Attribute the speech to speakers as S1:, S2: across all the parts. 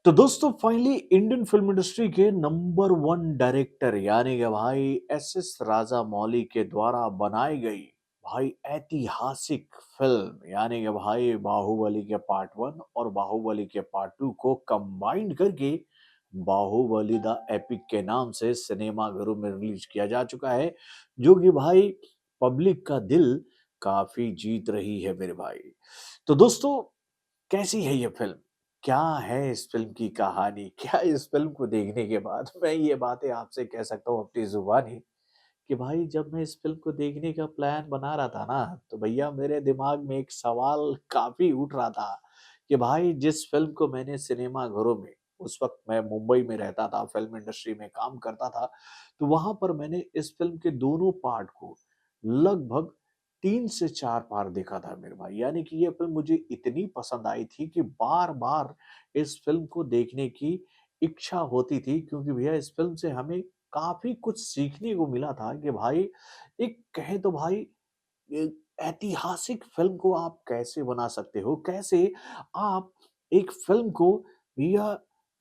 S1: तो दोस्तों finally Indian film industry के नंबर वन डायरेक्टर यानी कि भाई एस राजामौली के द्वारा बनाई गई भाई ऐतिहासिक फिल्म यानी कि भाई बाहुबली के पार्ट वन और बाहुबली के पार्ट टू को कंबाइंड करके बाहुबली द एपिक के नाम से सिनेमा घरों में रिलीज किया जा चुका है, जो कि भाई पब्लिक का दिल काफी जीत रही है मेरे भाई। तो दोस्तों, कैसी है ये फ़िल्म? क्या है इस फ़िल्म की कहानी? क्या इस फ़िल्म को देखने के बाद मैं ये बातें आपसे कह सकता हूँ अपनी ज़ुबानी कि भाई जब मैं इस फ़िल्म को देखने का प्लान बना रहा था ना, तो भैया मेरे दिमाग में एक सवाल काफ़ी उठ रहा था कि भाई जिस फ़िल्म को मैंने सिनेमा घरों में उस वक़्त मैं मुंबई में रहता था, फ़िल्म इंडस्ट्री में काम करता था, तो वहाँ पर मैंने इस फ़िल्म के दोनों पार्ट को लगभग 3 से 4 बार देखा था मेरे भाई। यानी कि ये फ़िल्म मुझे इतनी पसंद आई थी कि बार-बार इस फ़िल्म को देखने की इच्छा होती थी, क्योंकि भैया इस फ़िल्म से हमें काफ़ी कुछ सीखने को मिला था कि भाई एक कहें तो भाई एक ऐतिहासिक फ़िल्म को आप कैसे बना सकते हो? कैसे आप एक फ़िल्म को भैया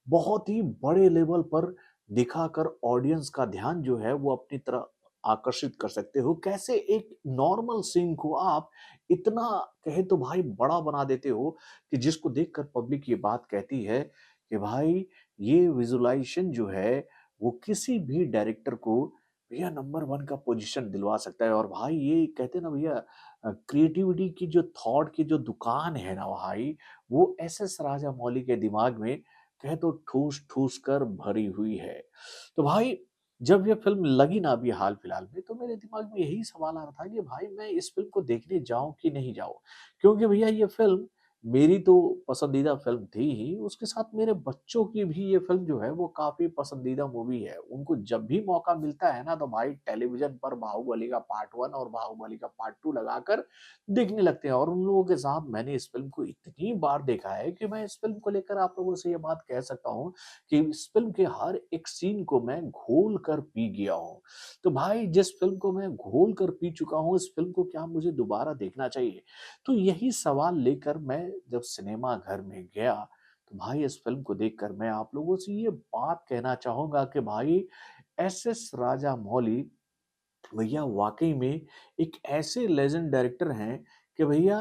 S1: बहुत ही बड़े लेवल पर दिखाकर ऑडियंस का ध्यान जो है वो अपनी तरफ आकर्षित कर सकते हो? कैसे एक नॉर्मल सीन को आप इतना कहें तो भाई बड़ा बना देते हो कि जिसको देखकर पब्लिक ये बात कहती है कि भाई ये विज़ुअलाइज़ेशन जो है वो किसी भी डायरेक्टर को भैया नंबर वन का पोजीशन दिलवा सकता है। और भाई ये कहते हैं ना भैया, क्रिएटिविटी की जो थॉट की जो दुकान है ना भाई, वो एस राजामौली के दिमाग में कहे तो ठूस ठूस कर भरी हुई है। तो भाई जब ये फिल्म लगी ना अभी हाल फिलहाल में, तो मेरे दिमाग में यही सवाल आ रहा था कि भाई मैं इस फिल्म को देखने जाऊं कि नहीं जाऊं, क्योंकि भैया ये फिल्म मेरी तो पसंदीदा फ़िल्म थी ही, उसके साथ मेरे बच्चों की भी ये फ़िल्म जो है वो काफ़ी पसंदीदा मूवी है। उनको जब भी मौका मिलता है ना, तो भाई टेलीविज़न पर बाहुबली का पार्ट 1 और बाहुबली का पार्ट 2 लगाकर देखने लगते हैं। और उन लोगों के साथ मैंने इस फ़िल्म को इतनी बार देखा है कि मैं इस फ़िल्म को लेकर आप लोगों से ये बात कह सकता हूँ कि इस फ़िल्म के हर एक सीन को मैं घोल कर पी गया हूँ। तो भाई जिस फ़िल्म को मैं घोल कर पी चुका हूँ, इस फ़िल्म को क्या मुझे दोबारा देखना चाहिए? तो यही सवाल लेकर मैं जब सिनेमा घर में गया, तो भाई इस फ़िल्म को देखकर मैं आप लोगों से ये बात कहना चाहूँगा कि भाई एस राजामौली भैया वाक़ई में एक ऐसे लेजेंड डायरेक्टर हैं कि भैया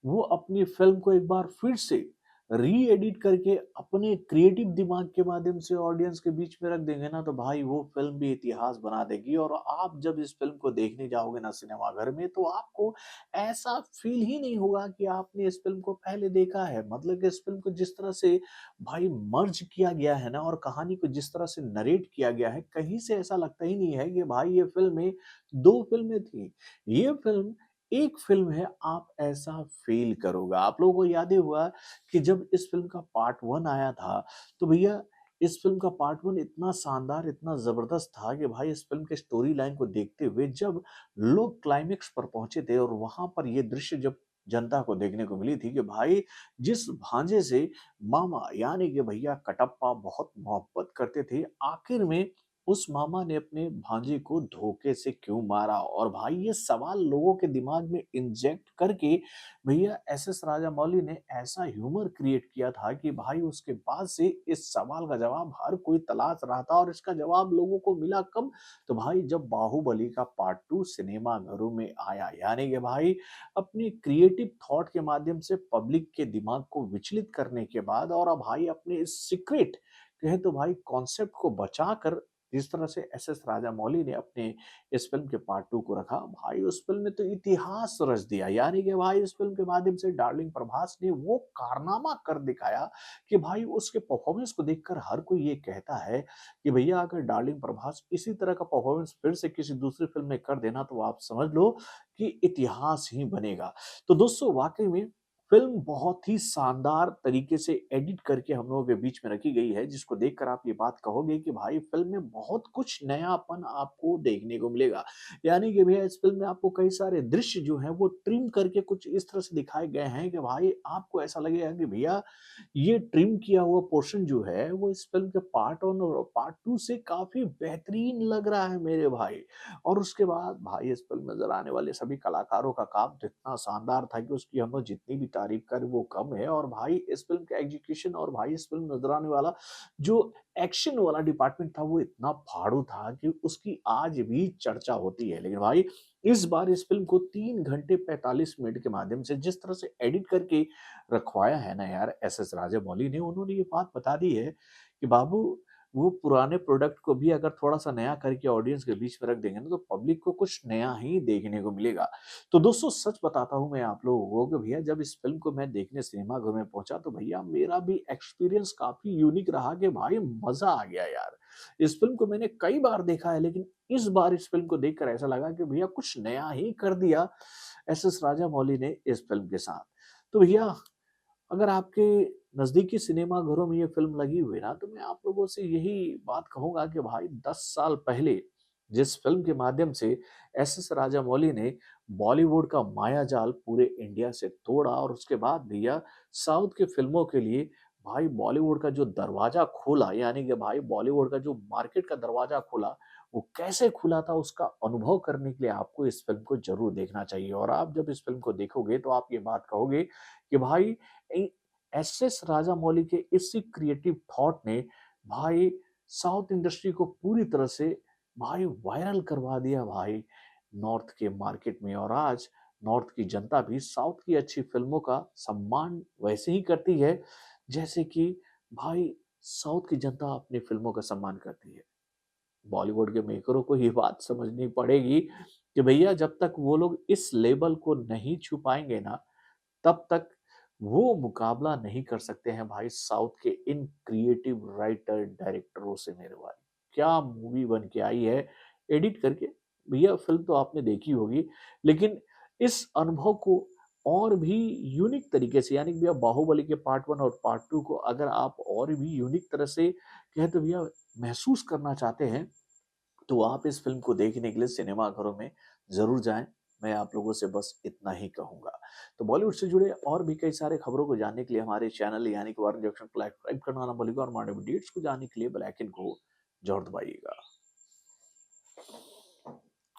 S1: वो अपनी फ़िल्म को एक बार फिर से री-एडिट करके अपने क्रिएटिव दिमाग के माध्यम से ऑडियंस के बीच में रख देंगे ना, तो भाई वो फ़िल्म भी इतिहास बना देगी। और आप जब इस फ़िल्म को देखने जाओगे ना सिनेमाघर में, तो आपको ऐसा फ़ील ही नहीं होगा कि आपने इस फ़िल्म को पहले देखा है। मतलब कि इस फ़िल्म को जिस तरह से भाई मर्ज किया गया है ना, और कहानी को जिस तरह से नरेट किया गया है, कहीं से ऐसा लगता ही नहीं है कि भाई ये फ़िल्में 2 फ़िल्में थी। ये फ़िल्म एक फ़िल्म है, आप ऐसा फ़ील करोगे। आप लोगों को याद ही होगा कि जब इस फ़िल्म का पार्ट 1 आया था, तो भैया इस फ़िल्म का पार्ट 1 इतना शानदार, इतना ज़बरदस्त था कि भाई इस फ़िल्म के स्टोरी लाइन को देखते हुए जब लोग क्लाइमेक्स पर पहुँचे थे, और वहाँ पर ये दृश्य जब जनता को देखने को मिली थी कि भाई जिस भांजे से मामा यानी कि भैया कटप्पा बहुत मोहब्बत करते थे, आखिर में उस मामा ने अपने भांजे को धोखे से क्यों मारा? और भाई ये सवाल लोगों के दिमाग में इंजेक्ट करके भैया एस राजामौली ने ऐसा ह्यूमर क्रिएट किया था कि भाई उसके बाद से इस सवाल का जवाब हर कोई तलाश रहा था, और इसका जवाब लोगों को मिला कब? तो भाई जब बाहुबली का पार्ट 2 सिनेमा घरों में आया, यानी कि भाई अपनी क्रिएटिव थॉट के माध्यम से पब्लिक के दिमाग को विचलित करने के बाद, और अब भाई अपने इस सीक्रेट कहे तो भाई कॉन्सेप्ट को बचाकर जिस तरह से एस राजामौली ने अपने इस फ़िल्म के पार्ट 2 को रखा, भाई उस फ़िल्म ने तो इतिहास रच दिया। यानी कि भाई इस फ़िल्म के माध्यम से डार्लिंग प्रभास ने वो कारनामा कर दिखाया कि भाई उसके परफ़ॉर्मेंस को देखकर हर कोई ये कहता है कि भैया अगर डार्लिंग प्रभास इसी तरह का परफ़ॉर्मेंस फिर से किसी दूसरी फ़िल्म में कर देना, तो आप समझ लो कि इतिहास ही बनेगा। तो दोस्तों वाक़ई में फ़िल्म बहुत ही शानदार तरीके से एडिट करके हम लोगों के बीच में रखी गई है, जिसको देखकर आप ये बात कहोगे कि भाई फ़िल्म में बहुत कुछ नयापन आपको देखने को मिलेगा। यानी कि भैया इस फ़िल्म में आपको कई सारे दृश्य जो हैं वो ट्रिम करके कुछ इस तरह से दिखाए गए हैं कि भाई आपको ऐसा लगेगा कि भैया ये ट्रिम किया हुआ पोर्शन जो है वो इस फ़िल्म के पार्ट 1 और पार्ट 2 से काफ़ी बेहतरीन लग रहा है मेरे भाई। और उसके बाद भाई इस फ़िल्म में नज़र आने वाले सभी कलाकारों का काम तो इतना शानदार था कि उसकी हम लोग जितनी भी तारीफ़ कर वो कम है और भाई इस फ़िल्म का एग्ज़ीक्यूशन और भाई इस फ़िल्म नज़र आने वाला जो एक्शन वाला डिपार्टमेंट था वो इतना फाड़ू था कि उसकी आज भी चर्चा होती है। लेकिन भाई इस बार इस फ़िल्म को 3 घंटे 45 मिनट के माध्यम से जिस तरह से एडिट करके रखवाया है ना यार एस.एस. राजामौली ने, उन्होंने ये बात बता दी है कि बाबू वो पुराने प्रोडक्ट को भी अगर थोड़ा-सा नया करके ऑडियंस के बीच में रख देंगे ना, तो पब्लिक को कुछ नया ही देखने को मिलेगा। तो दोस्तों सच बताता हूँ मैं आप लोगों को कि भैया जब इस फ़िल्म को मैं देखने सिनेमाघर में पहुँचा तो भैया मेरा भी एक्सपीरियंस काफ़ी यूनिक रहा कि भाई मज़ा आ गया यार। इस फ़िल्म को मैंने कई बार देखा है लेकिन इस बार इस फ़िल्म को देखकर ऐसा लगा कि भैया कुछ नया ही कर दिया एस.एस. राजामौली ने इस फ़िल्म के साथ। तो भैया अगर आपके नज़दीकी सिनेमाघरों में ये फ़िल्म लगी हुई है ना, तो मैं आप लोगों से यही बात कहूँगा कि भाई 10 साल पहले जिस फ़िल्म के माध्यम से एस.एस. राजामौली ने बॉलीवुड का मायाजाल पूरे इंडिया से तोड़ा और उसके बाद भैया साउथ की फ़िल्मों के लिए भाई बॉलीवुड का जो दरवाज़ा खोला, यानी कि भाई बॉलीवुड का जो मार्केट का दरवाज़ा खोला, वो कैसे खुला था उसका अनुभव करने के लिए आपको इस फ़िल्म को ज़रूर देखना चाहिए और आप जब इस फ़िल्म को देखोगे तो आप ये बात कहोगे कि भाई ए एस.एस. राजामौली के इसी क्रिएटिव थॉट ने भाई साउथ इंडस्ट्री को पूरी तरह से भाई वायरल करवा दिया भाई नॉर्थ के मार्केट में और आज नॉर्थ की जनता भी साउथ की अच्छी फ़िल्मों का सम्मान वैसे ही करती है, जैसे कि भाई साउथ की जनता अपनी फ़िल्मों का सम्मान करती है। बॉलीवुड के मेकरों को ये बात समझनी पड़ेगी कि भैया जब तक वो लोग इस लेवल को नहीं छू पाएँगे ना, तब तक वो मुकाबला नहीं कर सकते हैं भाई साउथ के इन क्रिएटिव राइटर डायरेक्टरों से मेरे भाई। क्या मूवी बन के आई है एडिट करके। भैया फ़िल्म तो आपने देखी होगी, लेकिन इस अनुभव को और भी यूनिक तरीके से यानी कि भैया बाहुबली के पार्ट 1 और पार्ट 2 को अगर आप और भी यूनिक तरह से कहें तो भैया महसूस करना चाहते हैं, तो आप इस फ़िल्म को देखने के लिए सिनेमाघरों में ज़रूर जाएँ। मैं आप लोगों से बस इतना ही कहूँगा। तो बॉलीवुड से जुड़े और भी कई सारे खबरों को जानने के लिए हमारे चैनल यानी कि वारन जंक्शन को सब्सक्राइब करना ना भूलिएगा और हमारे अपडेट्स को जानने के लिए बेल आइकन को ज़रूर दबाइएगा।